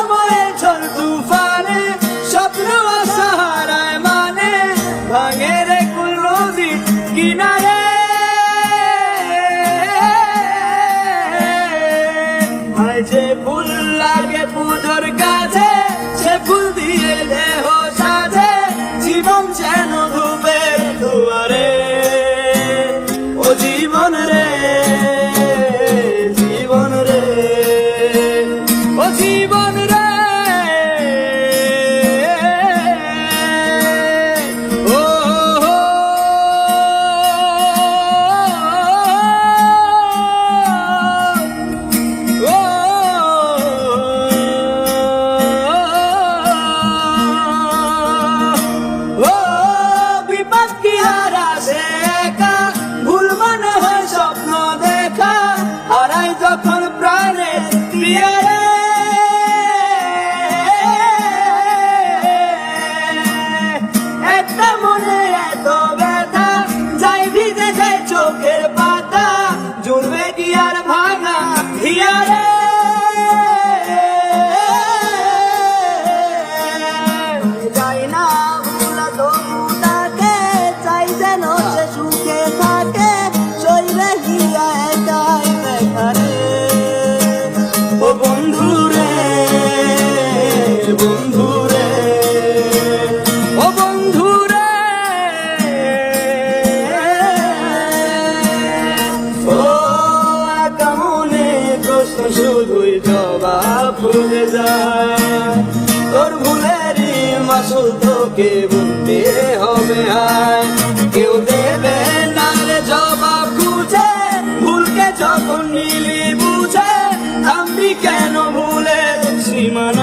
সময়ের ঝড় তুফানে স্বপ্ন আশাহারায় মানে ভাঙে রে কুল নদীর কিনারে। যে ফুল লাগে পুজোর কাছে সে ফুল দিয়ে দেহ সাজে জীবন যেন ধূপের দুয়ারে। ও জীবন রে জীবন রে ও জীবন রে ও যখন প্রাণে একটা মনে এত ব্যথা যাই ভিজে যায় চোখের পাতা জুড়বে কি আর ভাঙা হিয়ারে। যাই না ভুলা তবু তাকে চাই যেন সে সুখে থাকে শৈবে হিয়া একাই দেখারে। ও বন্ধুরে বন্ধুরে ও বন্ধুরে ও একা মনে প্রশ্ন শুধুই জবাব খুঁজে যায়। তোর ভুলেরই মাসুল তোকে বুঝতে হবে আয় কেউ দেবে না রে জবাব খুঁজে ভুলকে যখন নিলি বুঝে থামবি কেন ভুলে সীমানা।